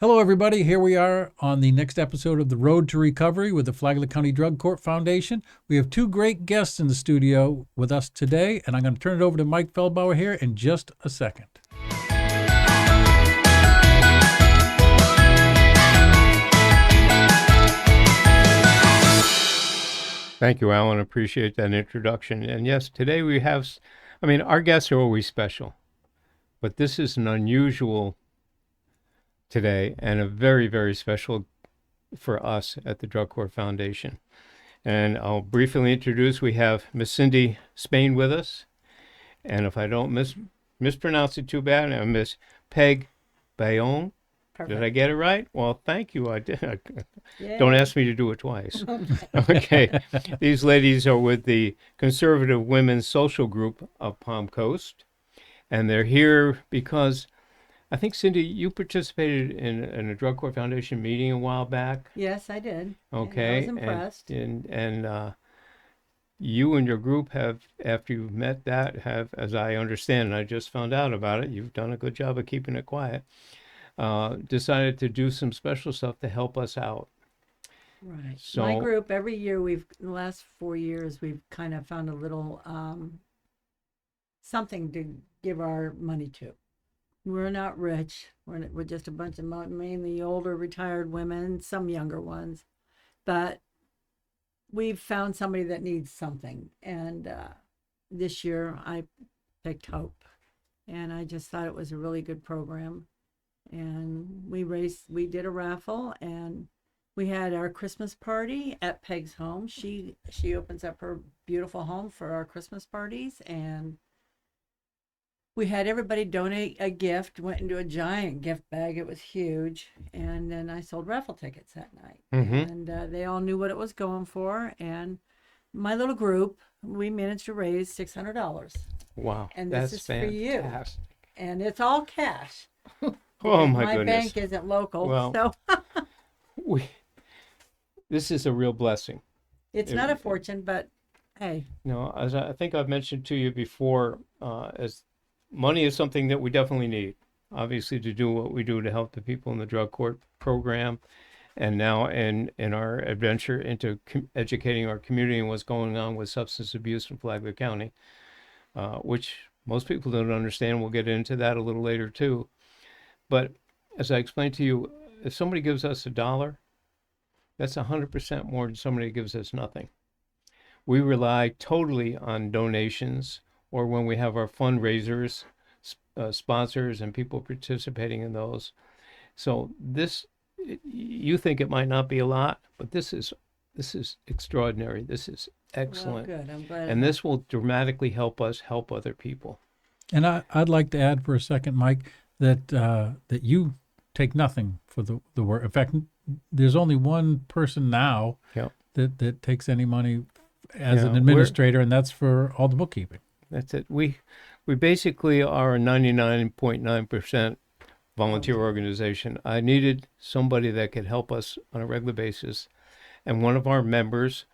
Hello, everybody. Here we are on the next episode of The Road to Recovery with the Flagler County Drug Court Foundation. We have two great guests in the studio with us today, and I'm going to turn it over to Mike Feldbauer here in just a second. Thank you, Alan. Appreciate that introduction. And yes, today we have, our guests are always special, but this is an unusual today and a very, very special for us at the Drug Court Foundation. And I'll briefly introduce, we have Miss Cindy Spain with us. And if I don't mispronounce it too bad, I'm Miss Peg Bayonne. Perfect. Did I get it right? Well, thank you. I did. Don't ask me to do it twice. Okay. These ladies are with the Conservative Women's Social Group of Palm Coast. And they're here because I think, Cindy, you participated in a Drug Court Foundation meeting a while back. Yes, I did. Okay. I was impressed. And you and your group have, after you've met that, have, as I understand, and I just found out about it, you've done a good job of keeping it quiet, decided to do some special stuff to help us out. Right. So, my group, every year, in the last 4 years, we've kind of found a little something to give our money to. We're not rich. We're just a bunch of mainly older retired women, some younger ones. But we've found somebody that needs something. And this year I picked Hope. And I just thought it was a really good program. And we did a raffle, and we had our Christmas party at Peg's home. She opens up her beautiful home for our Christmas parties, and we had everybody donate a gift, went into a giant gift bag. It was huge. And then I sold raffle tickets that night. Mm-hmm. And they all knew what it was going for. And my little group, we managed to raise $600. Wow. And that's this is fantastic. for you. And it's all cash. Oh, my goodness. My bank goodness. isn't local. Well, so this is a real blessing. it's not a fortune, but hey. As I think I've mentioned to you before, as money is something that we definitely need, obviously, to do what we do to help the people in the drug court program, and now in our adventure into educating our community and what's going on with substance abuse in Flagler County, which most people don't understand. We'll get into that a little later too. But as I explained to you, if somebody gives us $1, that's 100% more than somebody gives us nothing. We rely totally on donations, or when we have our fundraisers, sponsors and people participating in those. So you think it might not be a lot, but this is extraordinary. This is excellent. Well, good. I'm glad. And this will dramatically help us help other people. And I'd like to add for a second, Mike, that you take nothing for the work. In fact, there's only one person now that takes any money as an administrator, and that's for all the bookkeeping. That's it. We basically are a 99.9% volunteer organization. I needed somebody that could help us on a regular basis, and one of our members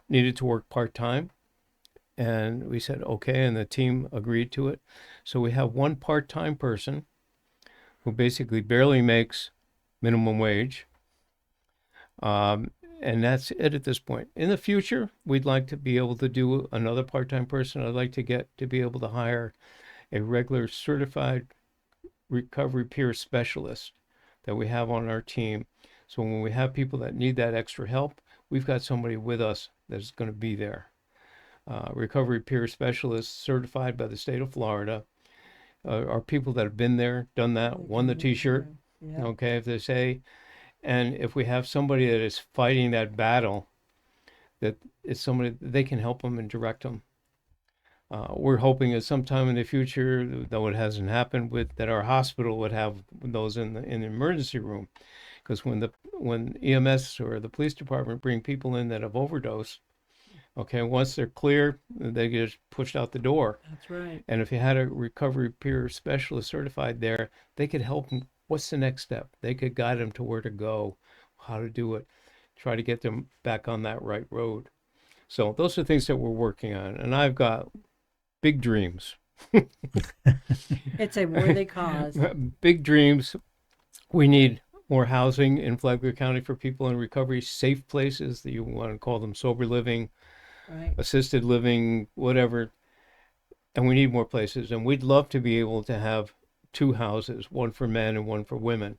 needed to work part-time, and we said okay, and the team agreed to it. So we have one part-time person who basically barely makes minimum wage, and that's it at this point. In the future, we'd like to be able to do another part-time person. I'd like to get to be able to hire a regular certified recovery peer specialist that we have on our team. So when we have people that need that extra help, we've got somebody with us that's going to be there. Recovery peer specialists certified by the state of Florida are people that have been there, done that, won the t-shirt. Yeah. Okay, if they say, and if we have somebody that is fighting that battle, that it's somebody they can help them and direct them. We're hoping that sometime in the future, though it hasn't happened, that our hospital would have those in the emergency room, because when EMS or the police department bring people in that have overdosed, okay, once they're clear, they get pushed out the door. That's right. And if you had a recovery peer specialist certified there, they could help them. What's the next step? They could guide them to where to go, how to do it, try to get them back on that right road. So those are things that we're working on. And I've got big dreams. It's a worthy cause. Big dreams, We need more housing in Flagler County for people in recovery, safe places that you want to call them sober living, Right. assisted living, whatever. And we need more places. And we'd love to be able to have 2 houses, one for men and one for women.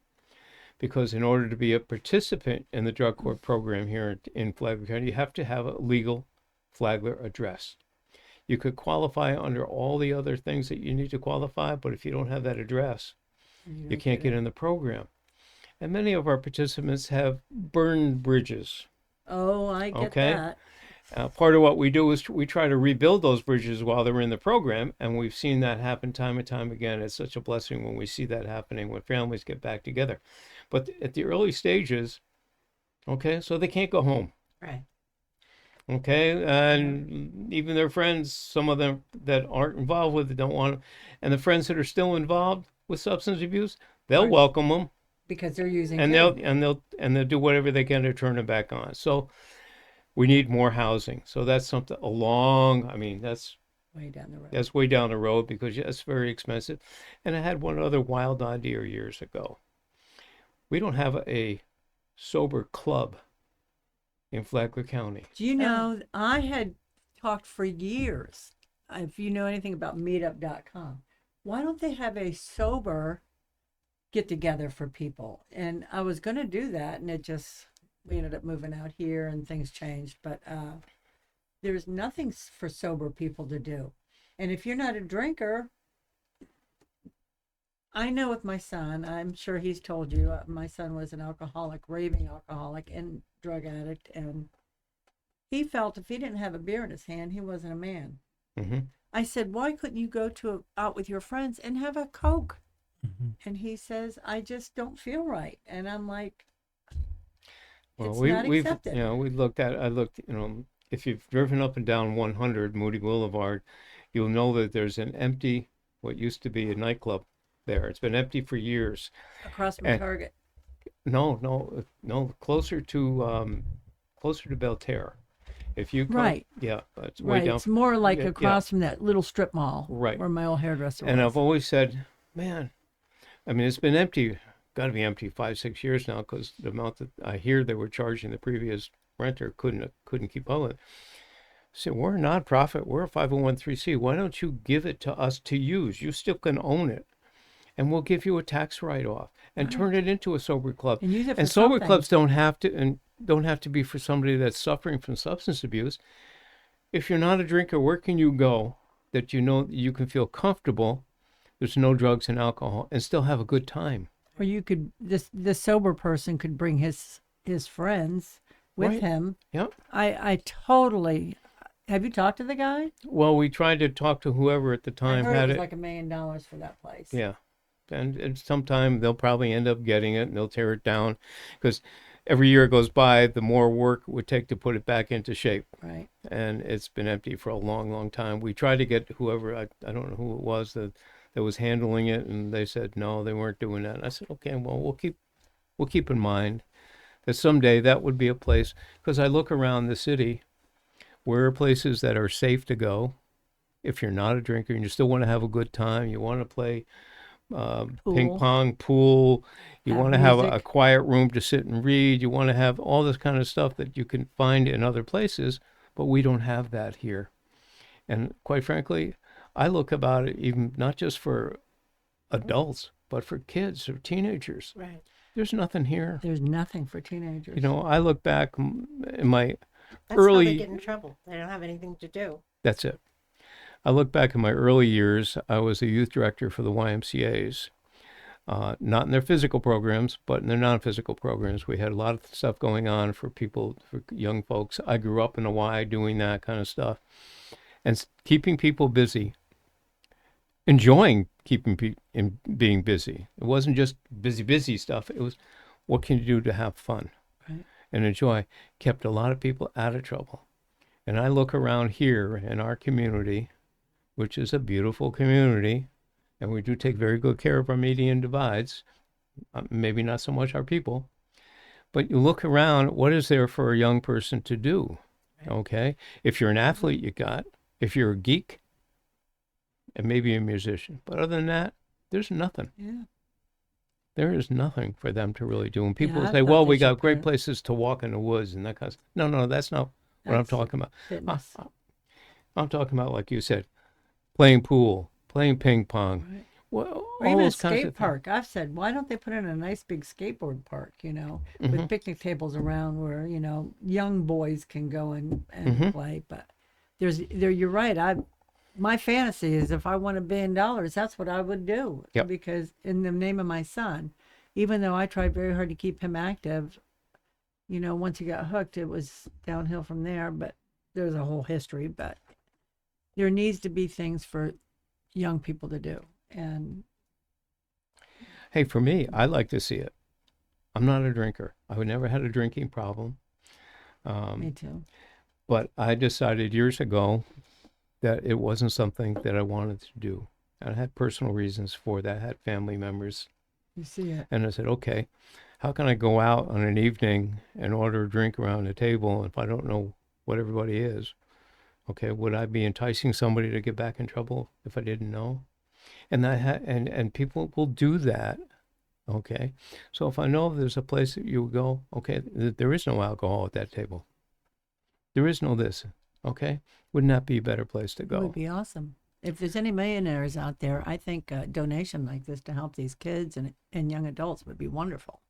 Because in order to be a participant in the drug court program here in Flagler County, you have to have a legal Flagler address. You could qualify under all the other things that you need to qualify, but if you don't have that address, you can't get in the program. And many of our participants have burned bridges. Oh, I get Okay. that. Part of what we do is we try to rebuild those bridges while they're in the program, and we've seen that happen time and time again. It's such a blessing when we see that happening, when families get back together. But at the early stages, okay, so they can't go home. Right. Okay, and even their friends, some of them that aren't involved with it don't want to, and the friends that are still involved with substance abuse, they'll Right. welcome them, Because they're using and too. they'll do whatever they can to turn it back on. So we need more housing. So that's something I mean, that's Way down the road. way down the road because that's very expensive. And I had one other wild idea years ago. We don't have a sober club in Flagler County. Do you know, I had talked for years, if you know anything about meetup.com, why don't they have a sober get together for people? And I was going to do that, and we ended up moving out here and things changed. But there's nothing for sober people to do. And if you're not a drinker, I know with my son, I'm sure he's told you, my son was an alcoholic, raving alcoholic and drug addict. And he felt if he didn't have a beer in his hand, he wasn't a man. Mm-hmm. I said, why couldn't you go out with your friends and have a Coke? Mm-hmm. And he says, I just don't feel right. And I'm like, Well, it's not accepted. I looked, if you've driven up and down 100 Moody Boulevard, you'll know that there's an empty, what used to be a nightclub there. It's been empty for years. Across from And- Target. No, closer to Belterre. If you come, Right. yeah, it's way Right. down. It's more like yeah, across from that little strip mall. Right. Where my old hairdresser And was. I've always said, man, I mean, it's been empty, got to be empty 5-6 years now because the amount that I hear they were charging the previous renter couldn't keep up with it. So we're a nonprofit, we're a 501(c). Why don't you give it to us to use? You still can own it, and we'll give you a tax write-off and turn it into a sober club. And use it for And sober something. clubs don't have to be for somebody that's suffering from substance abuse. If you're not a drinker, where can you go that you know you can feel comfortable? There's no drugs and alcohol, and still have a good time. Or you could, the sober person could bring his friends with Right. him. Yep. I totally. Have you talked to the guy? Well, we tried to talk to whoever at the time I heard had it was it. like $1 million for that place. Yeah. And sometime they'll probably end up getting it and they'll tear it down because every year it goes by, the more work it would take to put it back into shape. Right. And it's been empty for a long, long time. We tried to get whoever, I don't know who it was that was handling it, and they said no, they weren't doing that. And I said, okay, well, we'll keep in mind that someday that would be a place, because I look around the city, where are places that are safe to go if you're not a drinker and you still want to have a good time, you want to play ping pong, pool, you Have want to have a music. quiet room to sit and read, you want to have all this kind of stuff that you can find in other places, but we don't have that here. And quite frankly, I look about it even not just for adults, but for kids or teenagers. Right. There's nothing here. There's nothing for teenagers. You know, I look back in my That's how early. they get in trouble. They don't have anything to do. That's it. I look back in my early years. I was a youth director for the YMCA's, not in their physical programs, but in their non-physical programs. We had a lot of stuff going on for people, for young folks. I grew up in the Y doing that kind of stuff, and keeping people busy, enjoying being busy. It wasn't just busy stuff. It was, what can you do to have fun Right. and enjoy? Kept a lot of people out of trouble. And I look around here in our community, which is a beautiful community, and we do take very good care of our median divides, maybe not so much our people, but you look around, what is there for a young person to do? Right. Okay? If you're an athlete, you got. If you're a geek, and maybe a musician. But other than that, there's nothing. Yeah. There is nothing for them to really do. And people Yeah, I say, thought well, they we should got great put- places to walk in the woods and that kind of stuff. No, that's not what I'm That's talking about. fitness. I'm talking about, like you said, playing pool, playing ping pong, Right. well, Or all even a those kinds skate of things. park. I've said, why don't they put in a nice big skateboard park, Mhm. with picnic tables around where, young boys can go and Mhm. play. But you're right. My fantasy is if I won $1 billion, that's what I would do. Yep. Because in the name of my son, even though I tried very hard to keep him active, once he got hooked, it was downhill from there. But there's a whole history. But there needs to be things for young people to do. And Hey, for me, I like to see it. I'm not a drinker. I've never had a drinking problem. me too. But I decided years ago that it wasn't something that I wanted to do. And I had personal reasons for that. I had family members. You see it. And I said, okay, how can I go out on an evening and order a drink around the table if I don't know what everybody is? Okay, would I be enticing somebody to get back in trouble if I didn't know? And and people will do that. Okay, so if I know there's a place that you go, okay, there is no alcohol at that table. There is no this. Okay, wouldn't that be a better place to It go? would be awesome. If there's any millionaires out there, I think a donation like this to help these kids and young adults would be wonderful.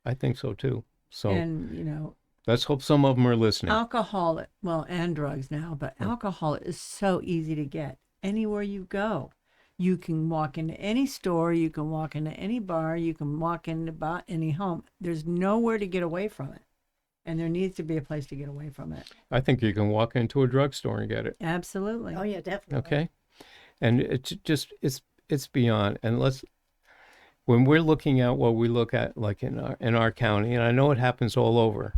I think so too. So And, let's hope some of them are listening. alcohol, well, and drugs now, but alcohol is so easy to get anywhere you go. You can walk into any store, you can walk into any bar, you can walk into any home. There's nowhere to get away from it. And there needs to be a place to get away from it. I think you can walk into a drugstore and get it. Absolutely. Oh yeah, definitely. Okay, and it's beyond. And when we're looking at what we look at, like in our county, and I know it happens all over.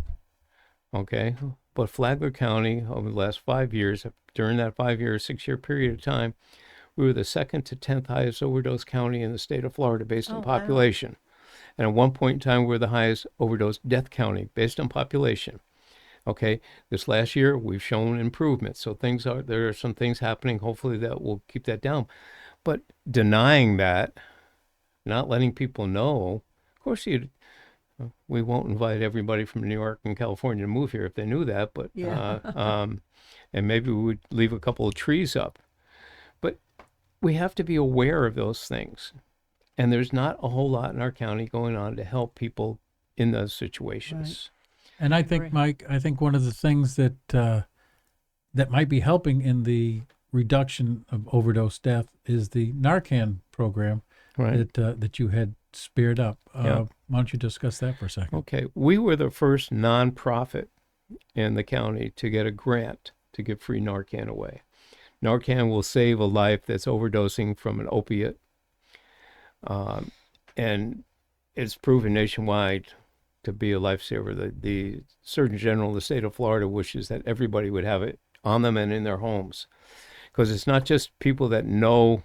Okay, but Flagler County over the last 5 years, during that 5-year, 6-year period of time, we were the second to 10th highest overdose county in the state of Florida based on Oh, wow. population. And at one point in time, we were the highest overdose death county based on population. Okay, this last year we've shown improvement. So there are some things happening. Hopefully that will keep that down. But denying that, not letting people know, of course we won't invite everybody from New York and California to move here if they knew that. But Yeah. and maybe we would leave a couple of trees up. But we have to be aware of those things. And there's not a whole lot in our county going on to help people in those situations. And I think, Agree. Mike, I think one of the things that that might be helping in the reduction of overdose death is the Narcan program Right. that you had speared up. Yeah. Why don't you discuss that for a second? Okay. We were the first nonprofit in the county to get a grant to give free Narcan away. Narcan will save a life that's overdosing from an opiate. And it's proven nationwide to be a lifesaver. The Surgeon General of the state of Florida wishes that everybody would have it on them and in their homes. Because it's not just people that know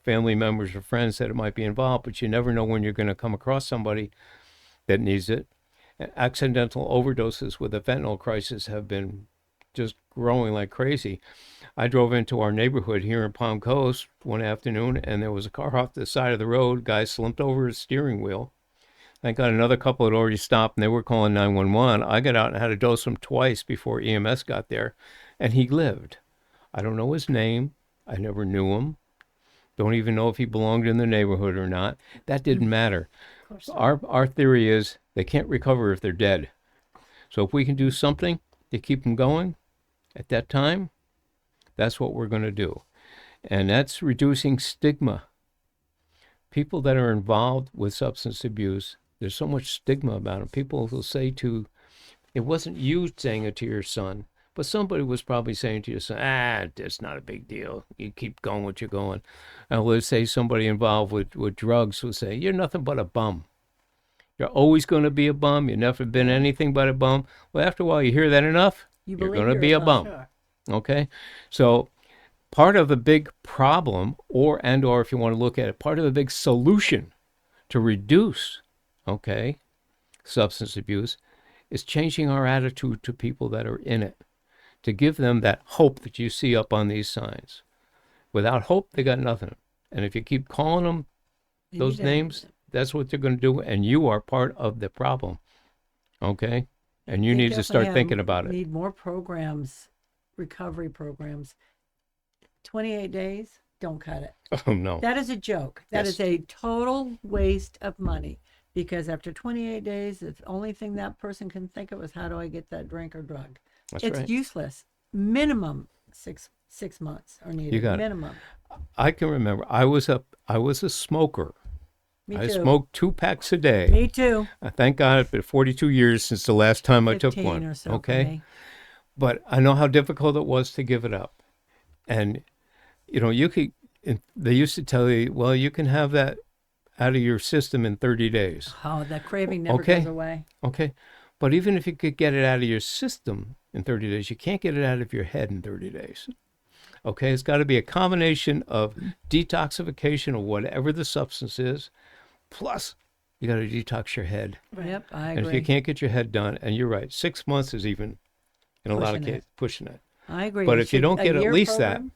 family members or friends that it might be involved, but you never know when you're going to come across somebody that needs it. Accidental overdoses with the fentanyl crisis have been just growing like crazy. I drove into our neighborhood here in Palm Coast one afternoon, and there was a car off the side of the road. Guy slumped over his steering wheel. I got another couple had already stopped, and they were calling 911. I got out and had to dose him twice before EMS got there, and he lived. I don't know his name. I never knew him. Don't even know if he belonged in the neighborhood or not. That didn't matter. Of course not. Our theory is they can't recover if they're dead. So if we can do something to keep them going at that time, that's what we're going to do. And that's reducing stigma. People that are involved with substance abuse, there's so much stigma about them. People will say it wasn't you saying it to your son, but somebody was probably saying to your son, it's not a big deal. You keep going what you're going. And let's say somebody involved with drugs will say, you're nothing but a bum. You're always going to be a bum. You've never been anything but a bum. Well, after a while, you hear that enough, you're believe going to you're be a a bum. bum. Sure. Okay? So part of the big problem, or if you want to look at it, part of the big solution to reduce, okay, substance abuse is changing our attitude to people that are in it, to give them that hope that you see up on these signs. Without hope, they got nothing. And if you keep calling them those names, That's what they're going to do, and you are part of the problem. Okay, and you They need to start definitely thinking about it. Need more programs, recovery programs. 28 days, don't cut it. Oh no, That is a joke. That Yes. is a total waste of money, because after 28 days, the only thing that person can think of is, how do I get that drink or drug? that's It's right. useless. Minimum six months are needed. You got it. Minimum. I can remember. I was a smoker. Me I too. smoked 2 packs a day. Me too. Thank God it's been 42 years since the last time I took 15 one. or so. for Okay, me. but I know how difficult it was to give it up, and you could. They used to tell you, well, you can have that out of your system in 30 days. Oh, that craving never Okay. goes away. Okay, but even if you could get it out of your system in 30 days, you can't get it out of your head in 30 days. Okay, it's got to be a combination of detoxification of whatever the substance is, plus you got to detox your head. Yep, I And if you agree. can't get your head done, and you're right, 6 months is even, in a lot of Pushing it. cases, pushing it. I agree. But It if you should- don't a get at year least program?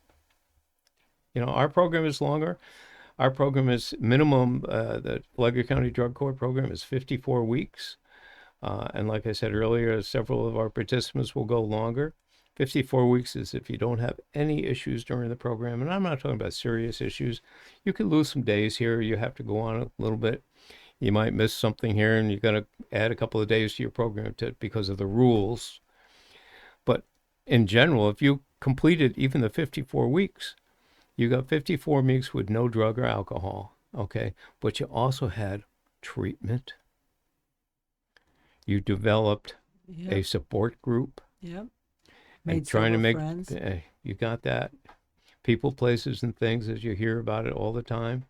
our program is longer. Our program is minimum, the Flagler County Drug Court program is 54 weeks. And like I said earlier, several of our participants will go longer. 54 weeks is if you don't have any issues during the program. And I'm not talking about serious issues. You could lose some days here. You have to go on a little bit. You might miss something here, and you're going to add a couple of days to your program because of the rules. But in general, if you completed even the 54 weeks, you got 54 weeks with no drug or alcohol, okay? But you also had treatment. You developed Yep. a support group. Yep. And Made trying to several make, friends. you got that. People, places, and things, as you hear about it all the time.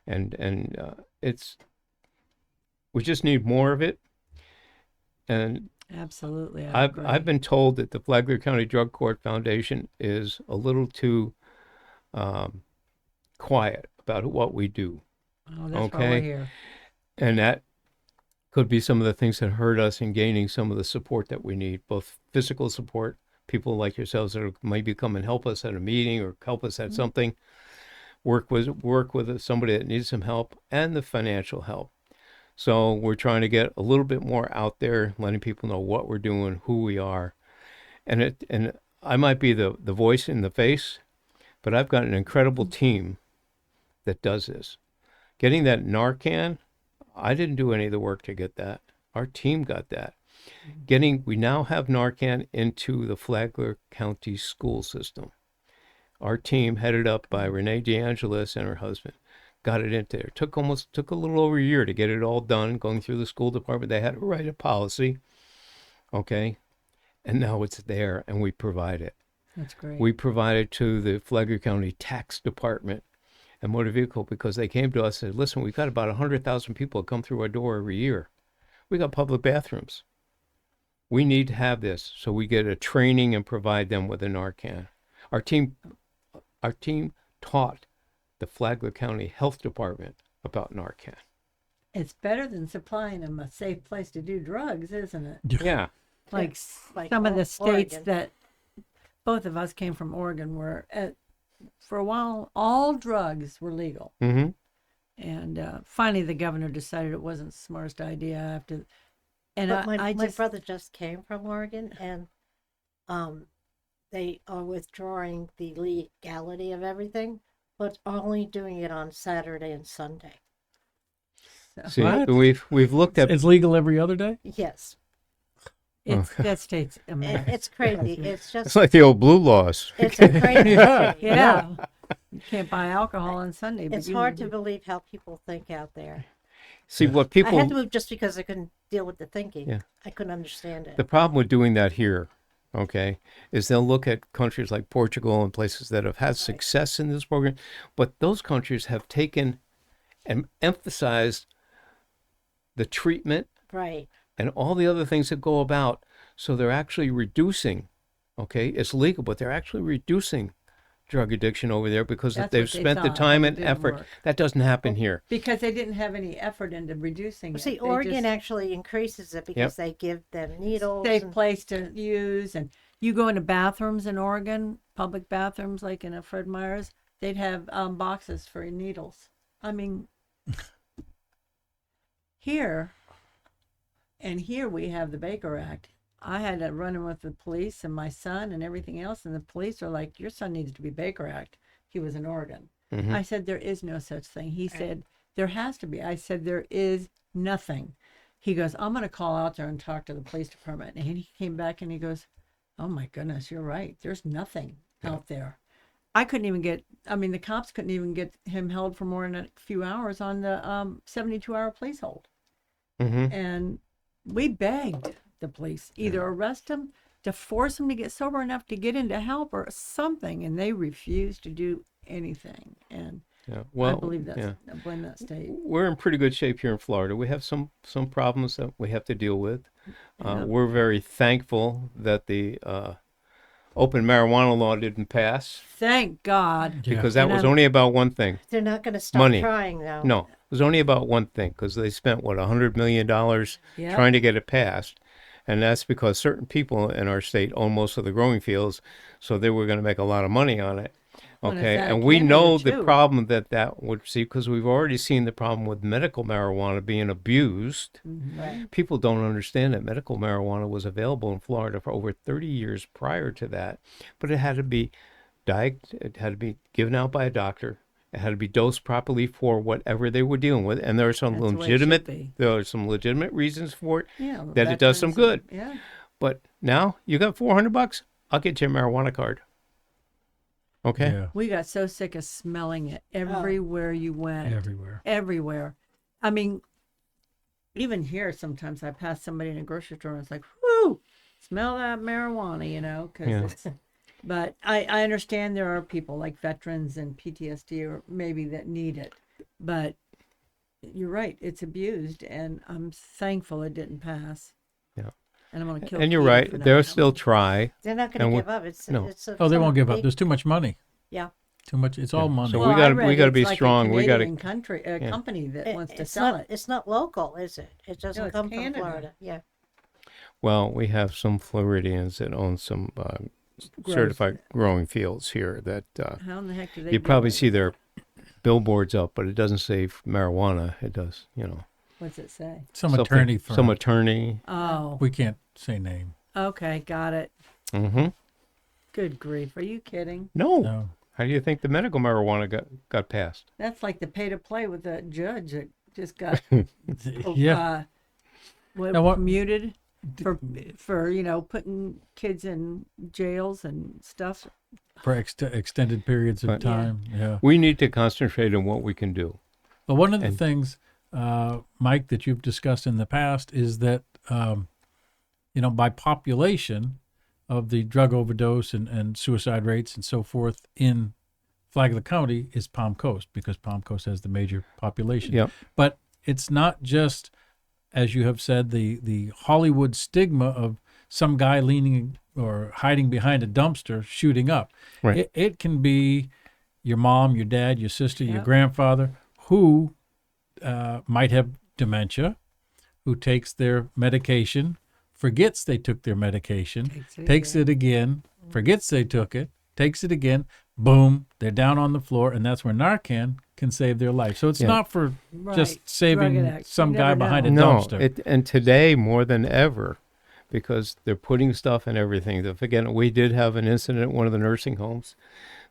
And we just need more of it. And Absolutely. I agree. I've been told that the Flagler County Drug Court Foundation is a little too quiet about what we do. Oh, that's why okay. we're here. And that could be some of the things that hurt us in gaining some of the support that we need, both physical support, people like yourselves that maybe come and help us at a meeting or help us at something, work with somebody that needs some help, and the financial help. So we're trying to get a little bit more out there, letting people know what we're doing, who we are. And I might be the voice in the face, but I've got an incredible team that does this. Getting that Narcan, I didn't do any of the work to get that. Our team got that. We now have Narcan into the Flagler County school system. Our team, headed up by Renee DeAngelis and her husband, got it in there. Took a little over a year to get it all done, going through the school department. They had to write a policy, okay? And now it's there, and we provide it. That's great. We provide it to the Flagler County Tax Department and Motor Vehicle, because they came to us and said, listen, we've got about 100,000 people that come through our door every year. We got public bathrooms. We need to have this, so we get a training and provide them with a Narcan. Our team taught the Flagler County Health Department about Narcan. It's better than supplying them a safe place to do drugs, isn't it? Yeah. Like, Like some of the states Oregon. that both of us came from Oregon, where for a while all drugs were legal. Mm-hmm. And finally the governor decided it wasn't the smartest idea after. And But I my just, brother just came from Oregon, and they are withdrawing the legality of everything, but only doing it on Saturday and Sunday. See, What? we've looked at. It's legal every other day? Yes, that state's a mess. it's crazy. It's It's just like the old blue laws. it's a crazy. Yeah. city. Yeah. You can't buy alcohol on Sunday. But It's you hard can to believe how people think out there. See, what I people. had to move just because I couldn't deal with the thinking. Yeah. I couldn't understand it. The problem with doing that here, okay, is they'll look at countries like Portugal and places that have had success in this program, but those countries have taken and emphasized the treatment Right. and all the other things that go about. So they're actually reducing, okay, it's legal, but they're actually reducing drug addiction over there because That's they've what they spent the thought, time but it and didn't effort. work. That doesn't happen here. because they didn't have any effort into reducing it. See, They Oregon just- actually increases it because they give them needles. safe and- place to use. And you go into bathrooms in Oregon, public bathrooms like in a Fred Meyer's, they'd have boxes for needles. I mean, Here, and here we have the Baker Act. I had to run in with the police and my son and everything else, and the police are like, "Your son needs to be Baker Act." He was in Oregon. I said, "There is no such thing." He said, "There has to be." I said, "There is nothing." He goes, "I'm going to call out there and talk to the police department." And he came back and he goes, "Oh my goodness, you're right. There's nothing out there." I couldn't even get, I mean, the cops couldn't even get him held for more than a few hours on the 72-hour police hold. And we begged the police either arrest him, to force him to get sober enough to get into help or something, and they refused to do anything. And I believe that's, I blame that state. We're in pretty good shape here in Florida. We have some problems that we have to deal with. We're very thankful that the open marijuana law didn't pass. Thank God. Because that was only about one thing. They're not going to stop Money. trying, though. No, it was only about one thing, because they spent, $100 million trying to get it passed. And that's because certain people in our state own most of the growing fields, so they were going to make a lot of money on it. Okay, and we know the problem that would see, because we've already seen the problem with medical marijuana being abused. Right. People don't understand that medical marijuana was available in Florida for over 30 years prior to that, but it had to be it had to be given out by a doctor. It had to be dosed properly for whatever they were dealing with, and there are some legitimate reasons for it that it does some good. Yeah. But now you got $400, I'll get you a marijuana card. Okay. Yeah. We got so sick of smelling it everywhere you went. Everywhere. I mean, even here, sometimes I pass somebody in a grocery store and it's like, whoo, smell that marijuana, you know, because it's. But I understand there are people like veterans and PTSD or maybe that need it. But you're right, it's abused, and I'm thankful it didn't pass. Yeah. And I'm going to kill. And you're right, they'll still try. They're not going to give up. It's They won't give up. There's too much money. Yeah. Too much. It's all money. So we got to be strong. We got to company that wants to sell it. It's not local, is it? It doesn't come from Canada. Florida. Yeah. Well, we have some Floridians that own some certified growing fields here that How in the heck do they you do probably it? see their billboards up, but it doesn't say marijuana. It does, What's it say? Some attorney firm. Some attorney. Oh, We can't say name. okay, got it. Mm-hmm. Good grief. Are you kidding? No. How do you think the medical marijuana got passed? That's like the pay to play with the judge that just got Yeah. muted for putting kids in jails and stuff. For extended periods of time. Yeah. We need to concentrate on what we can do. But one of the things, Mike, that you've discussed in the past is that, by population of the drug overdose and suicide rates and so forth in Flagler County is Palm Coast, because Palm Coast has the major population. Yep. But it's not just, as you have said, the Hollywood stigma of some guy leaning or hiding behind a dumpster shooting up. Right. It can be your mom, your dad, your sister, your grandfather, who might have dementia, who takes their medication, forgets they took their medication, takes it again, forgets they took it, takes it again, boom, they're down on the floor, and that's where Narcan can save their life. So it's not for just saving some guy behind a dumpster. And today more than ever, because they're putting stuff in everything. Again, we did have an incident at one of the nursing homes.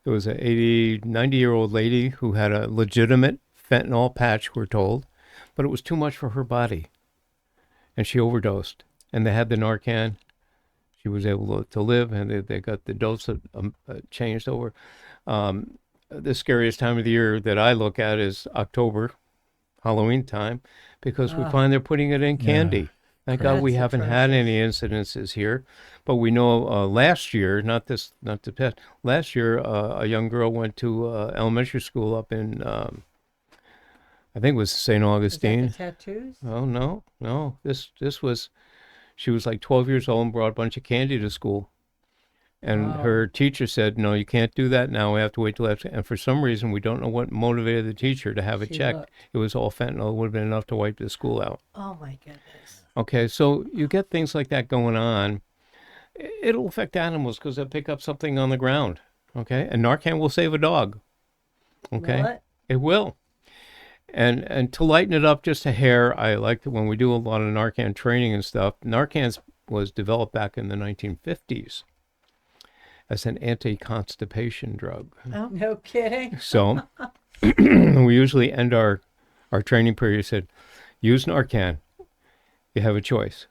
There was an 90-year-old lady who had a legitimate fentanyl patch, we're told, but it was too much for her body, and she overdosed. And they had the Narcan. She was able to live, and they got the dose changed over. The scariest time of the year that I look at is October, Halloween time, because we find they're putting it in candy. Thank God we haven't had any incidences here, but we know last year, not this past, last year a young girl went to elementary school up in, I think it was St. Augustine. Is that the tattoos? Oh no! This was, she was like 12 years old and brought a bunch of candy to school, and her teacher said, "No, you can't do that now. We have to wait till after." And for some reason, we don't know what motivated the teacher to have it checked. It was all fentanyl. It would have been enough to wipe the school out. Oh my goodness. Okay, so you get things like that going on. It'll affect animals because they'll pick up something on the ground. Okay, and Narcan will save a dog. Okay, Will it? It will. And to lighten it up just a hair, I like that when we do a lot of Narcan training and stuff. Narcan was developed back in the 1950s as an anti-constipation drug. Oh, No kidding. So we usually end our training period said, use Narcan. You have a choice,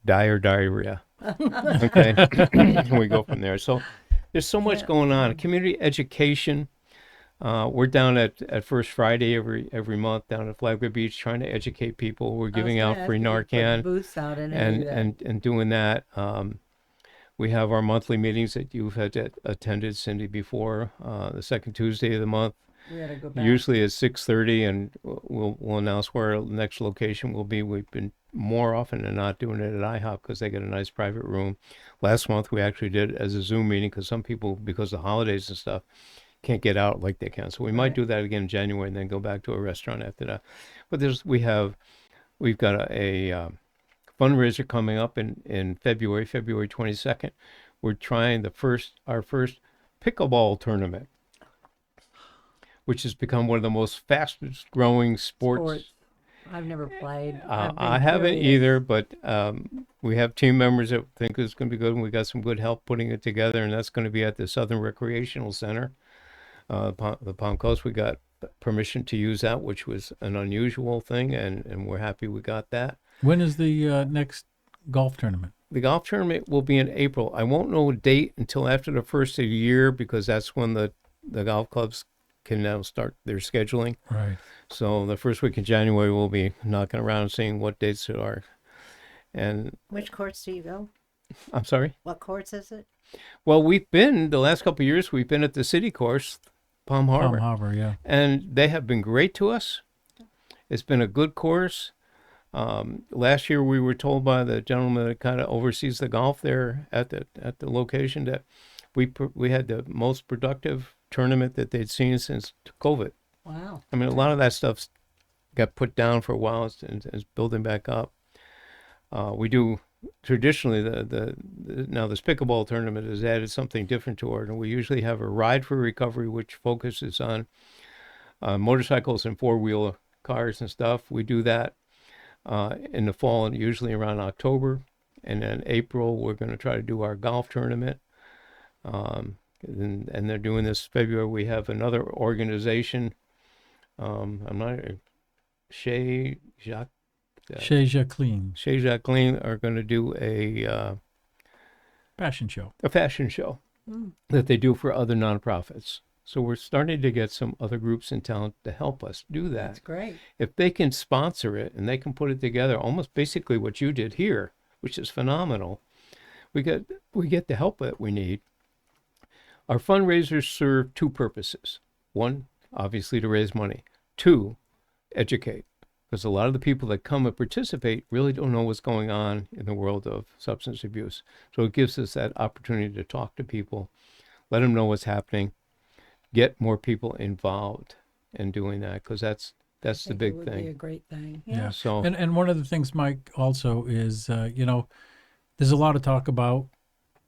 die or diarrhea. Okay, and we go from there. So there's so much going on. Community education. We're down at First Friday every month down at Flagler Beach trying to educate people. We're giving out free Narcan Booths out and and doing that. We have our monthly meetings that you've had attended, Cindy, before, the second Tuesday of the month. we gotta go back. Usually at 6:30, and we'll announce where our next location will be. We've been more often than not doing it at IHOP because they get a nice private room. Last month we actually did it as a Zoom meeting because some people, because of holidays and stuff, can't get out like they can. So we might do that again in January and then go back to a restaurant after that. But we've got a fundraiser coming up in February 22nd. We're trying our first pickleball tournament, which has become one of the most fastest growing sports. I've never played. I haven't either, but we have team members that think it's going to be good, and we got some good help putting it together, and that's going to be at the Southern Recreational Center, the Palm Coast. We got permission to use that, which was an unusual thing, and we're happy we got that. When is the next golf tournament? The golf tournament will be in April. I won't know a date until after the first of the year because that's when the golf clubs can now start their scheduling. Right. So the first week in January, we'll be knocking around and seeing what dates there are. And which courts do you go? I'm sorry? What courts is it? Well, the last couple of years, we've been at the city course, Palm Harbor. Palm Harbor, yeah. And they have been great to us. It's been a good course. Last year, we were told by the gentleman that kind of oversees the golf there at the location that we had the most productive tournament that they'd seen since COVID. Wow. I mean, a lot of that stuff got put down for a while and is building back up. We do traditionally now this pickleball tournament has added something different to it, and we usually have a ride for recovery, which focuses on motorcycles and four-wheel cars and stuff. We do that in the fall, and usually around October, and then April we're going to try to do our golf tournament. And they're doing this February. We have another organization. I'm not Chez Jacqueline. Chez Jacqueline are going to do a Fashion show. fashion show that they do for other nonprofits. So we're starting to get some other groups in town to help us do that. That's great. If they can sponsor it and they can put it together, almost basically what you did here, which is phenomenal, we get the help that we need. Our fundraisers serve two purposes. One, obviously, to raise money. Two, educate. Because a lot of the people that come and participate really don't know what's going on in the world of substance abuse. So it gives us that opportunity to talk to people, let them know what's happening, get more people involved in doing that, because that's the big It would thing. be a great thing. Yeah. So And one of the things, Mike, also is, there's a lot of talk about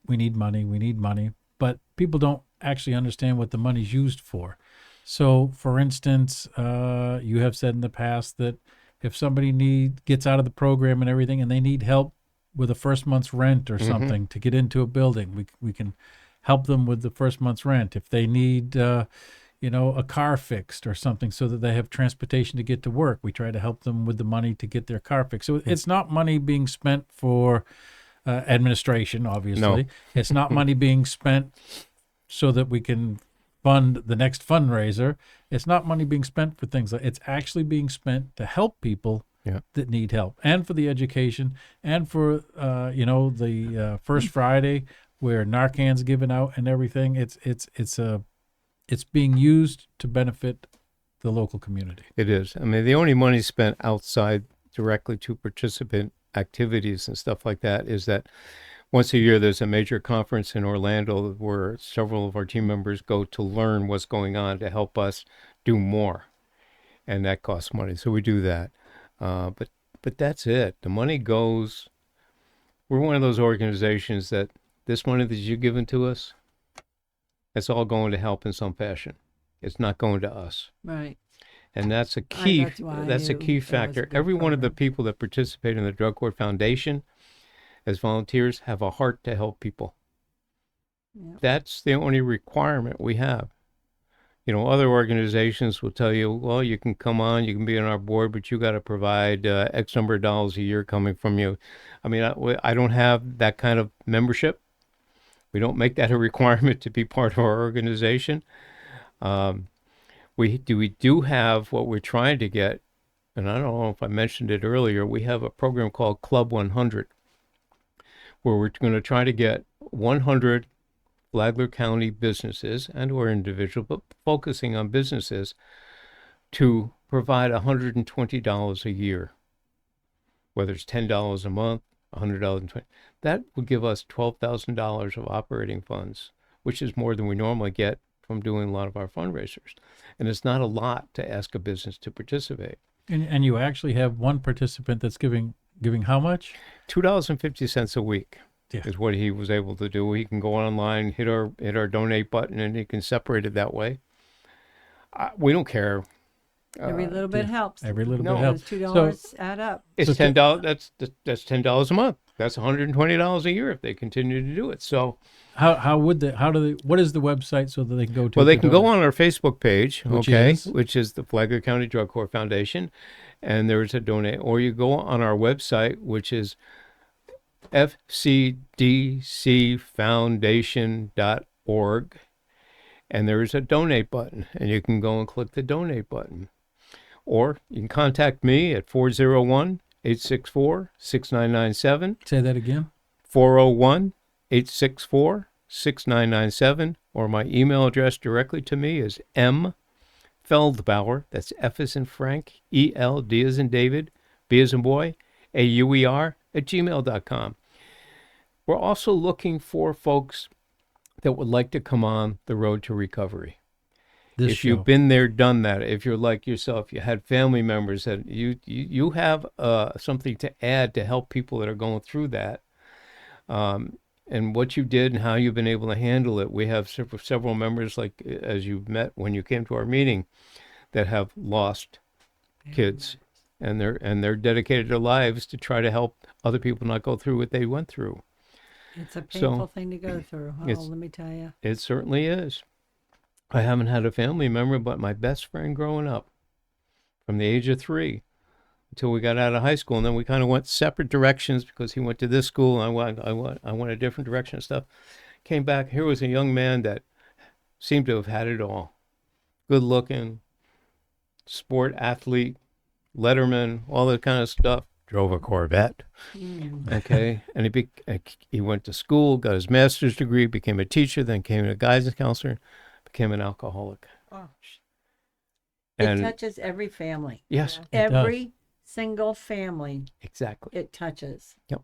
we need money, but people don't actually understand what the money's used for. So, for instance, you have said in the past that if somebody gets out of the program and everything and they need help with a first month's rent or something to get into a building, we can help them with the first month's rent. If they need, a car fixed or something so that they have transportation to get to work, we try to help them with the money to get their car fixed. So it's not money being spent for administration, obviously. No. It's not money being spent so that we can fund the next fundraiser. It's not money being spent for things like it's actually being spent to help people that need help, and for the education, and for the First Friday where Narcan's given out and everything. It's being used to benefit the local community. it is. I mean, the only money spent outside directly to participant activities and stuff like that is that once a year there's a major conference in Orlando where several of our team members go to learn what's going on to help us do more, and that costs money. So we do that, but that's it. The money goes. We're one of those organizations that this money that you've given to us, it's all going to help in some fashion. It's not going to us. Right. And that's a key. That's why I That's a knew key it was a factor. good Every one of the program. people that participate in the Drug Court Foundation as volunteers have a heart to help people. Yeah. That's the only requirement we have. You know, other organizations will tell you, well, you can come on, you can be on our board, but you got to provide X number of dollars a year coming from you. I mean, I don't have that kind of membership. We don't make that a requirement to be part of our organization. We do have what we're trying to get, and I don't know if I mentioned it earlier. We have a program called Club 100, where we're going to try to get 100 Flagler County businesses and or individuals, but focusing on businesses, to provide $120 a year, whether it's $10 a month, $100. That would give us $12,000 of operating funds, which is more than we normally get from doing a lot of our fundraisers. And it's not a lot to ask a business to participate. And you actually have one participant that's giving how much? $2.50 a week. Yeah. Is what he was able to do. He can go online, hit our donate button, and he can separate it that way. We don't care. Every little bit helps. Every little No. bit helps. Those $2 add up. It's So $10. That's $10 a month. That's $120 a year if they continue to do it. So, what is the website so that they can go to? well, they to can go donate? on our Facebook page, Which okay, is? which is the Flagler County Drug Court Foundation, and there's a donate, or you go on our website, which is fcdcfoundation.org, and there's a donate button, and you can go and click the donate button. Or you can contact me at 401-864-6997, Say that again. 401-864-6997, or my email address directly to me is mfeldbauer, that's F as in Frank, E-L-D as in David, B as in boy, A-U-E-R, @gmail.com. We're also looking for folks that would like to come on the road to recovery. This If show. you've been there, done that, if you're like yourself, you had family members that you have something to add to help people that are going through that, and what you did and how you've been able to handle it. We have several members, like as you met when you came to our meeting, that have lost kids, and they're dedicated their lives to try to help other people not go through what they went through. It's a painful thing to go through. Oh, it's- let me tell you. It certainly is. I haven't had a family member, but my best friend growing up, from the age of 3 until we got out of high school, and then we kind of went separate directions because he went to this school, and I went a different direction and stuff. Came back. Here was a young man that seemed to have had it all: good looking, sport athlete, letterman, all that kind of stuff. Drove a Corvette. Okay, and he went to school, got his master's degree, became a teacher, then became a guidance counselor, became an alcoholic. It And touches every family. yes, It does. Every single family exactly. it touches. Yep.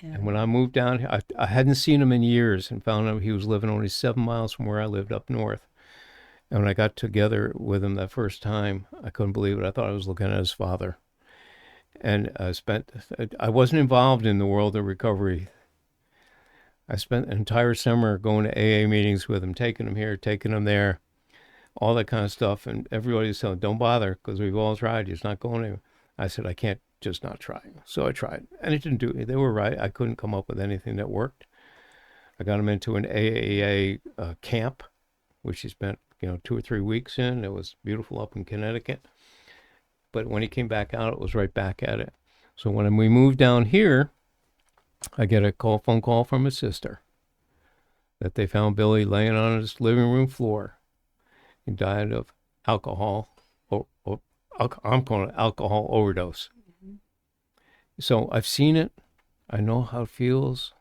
And And when I moved down here, I hadn't seen him in years, and found out he was living only 7 miles from where I lived up north. And when I got together with him that first time, I couldn't believe it. I thought I was looking at his father. And I wasn't involved in the world of recovery. I spent an entire summer going to AA meetings with him, taking him here, taking him there, all that kind of stuff. And everybody's saying, don't bother, because we've all tried. He's not going to. I said, I can't just not try. So I tried. And it didn't do it. They were right. I couldn't come up with anything that worked. I got him into an AAA camp, which he spent 2 or 3 weeks in. It was beautiful up in Connecticut. But when he came back out, it was right back at it. So when we moved down here, I get a phone call from his sister that they found Billy laying on his living room floor. He died of alcohol. I'm calling it alcohol overdose. So I've seen it. I know how it feels.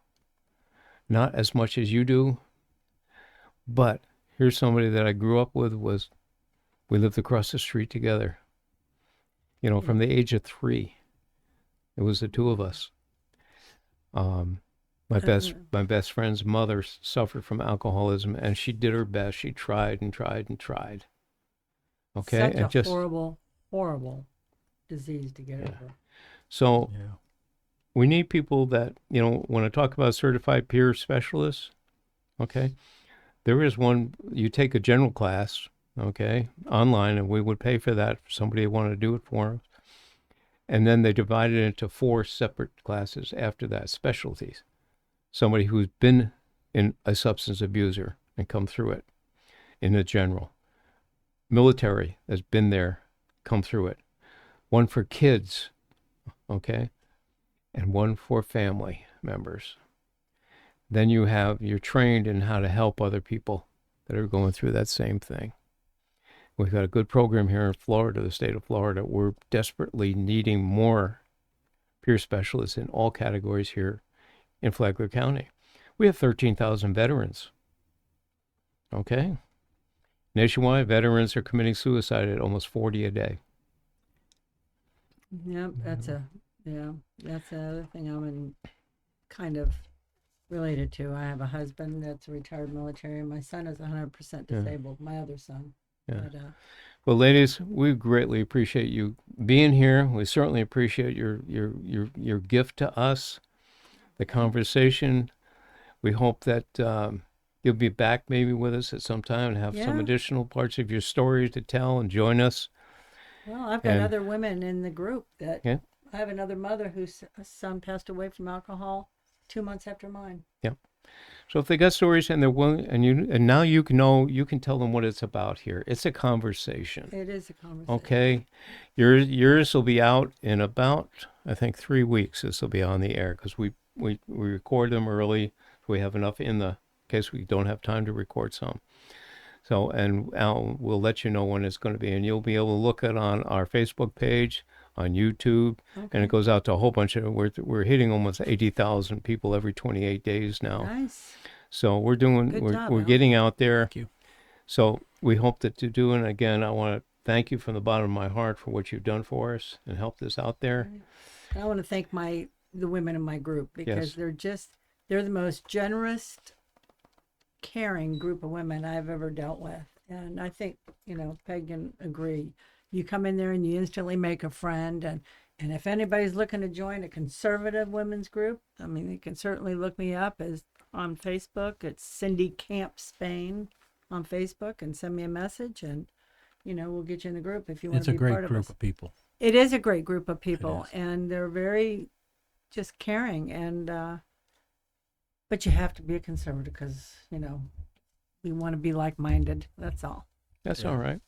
Not as much as you do. But here's somebody that I grew up with. We lived across the street together. From the age of 3, it was the two of us. My best friend's mother suffered from alcoholism, and she did her best. She tried and tried and tried. Okay, such a horrible, horrible disease to get over. So Yeah. we need people that when I talk about certified peer specialists. Okay, there is one. You take a general class, okay, online, and we would pay for that if somebody wanted to do it for us. And then they divided it into 4 separate classes after that, specialties. Somebody who's been in a substance abuser and come through it in the general. Military has been there, come through it. One for kids, okay, and one for family members. Then you're trained in how to help other people that are going through that same thing. We've got a good program here in Florida, the state of Florida. We're desperately needing more peer specialists in all categories here in Flagler County. We have 13,000 veterans. Okay? Nationwide, veterans are committing suicide at almost 40 a day. Yep, that's another thing I'm kind of related to. I have a husband that's a retired military. My son is 100% disabled. My other son. Yeah. But, well, ladies, we greatly appreciate you being here. We certainly appreciate your gift to us, the conversation. We hope that you'll be back maybe with us at some time and have some additional parts of your story to tell and join us. Well, I've got other women in the group that I have another mother whose son passed away from alcohol 2 months after mine. Yep. So if they got stories and they're willing, and now you can tell them what it's about here. It's a conversation. It is a conversation. Okay, yours will be out in about, I think, 3 weeks. This will be on the air because we record them early. So we have enough in the case we don't have time to record some. So, and we'll let you know when it's going to be, and you'll be able to look it on our Facebook page, on YouTube, and it goes out to a whole bunch of. We're hitting almost 80,000 people every 28 days now. Nice. So we're getting out there. Thank you. So we hope that to do, and again, I want to thank you from the bottom of my heart for what you've done for us and helped us out there. I want to thank the women in my group because they're the most generous, caring group of women I've ever dealt with. And I think, Peg can agree. You come in there and you instantly make a friend. And if anybody's looking to join a conservative women's group, I mean, they can certainly look me up on Facebook. It's Cindy Camp Spain on Facebook and send me a message and, we'll get you in the group if you want to be part of us. It's a great group of people. It is a great group of people and they're very just caring and, but you have to be a conservative because, we want to be like-minded. That's all. That's all right.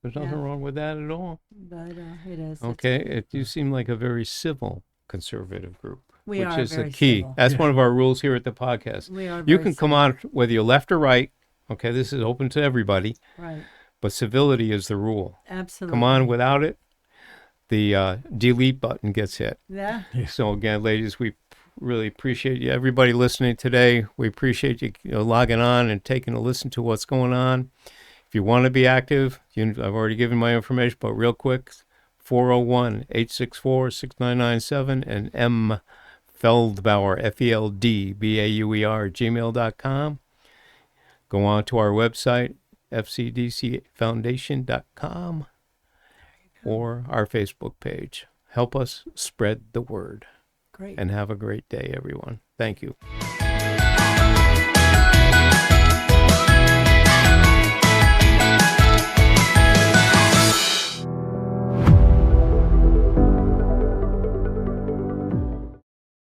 There's nothing wrong with that at all. But it is. Okay. You seem like a very civil conservative group, which is very the key. civil. That's one of our rules here at the podcast. We are. You can come on whether you're left or right. Okay. This is open to everybody. Right. But civility is the rule. Absolutely. Come on without it, the delete button gets hit. Yeah. So again, ladies, we really appreciate you, everybody listening today. We appreciate you, logging on and taking a listen to what's going on. If you want to be active, I've already given my information, but real quick, 401-864-6997 and M. Feldbauer, FELDBAUER, gmail.com. Go on to our website, fcdcfoundation.com, or our Facebook page. Help us spread the word. Great. And have a great day, everyone. Thank you.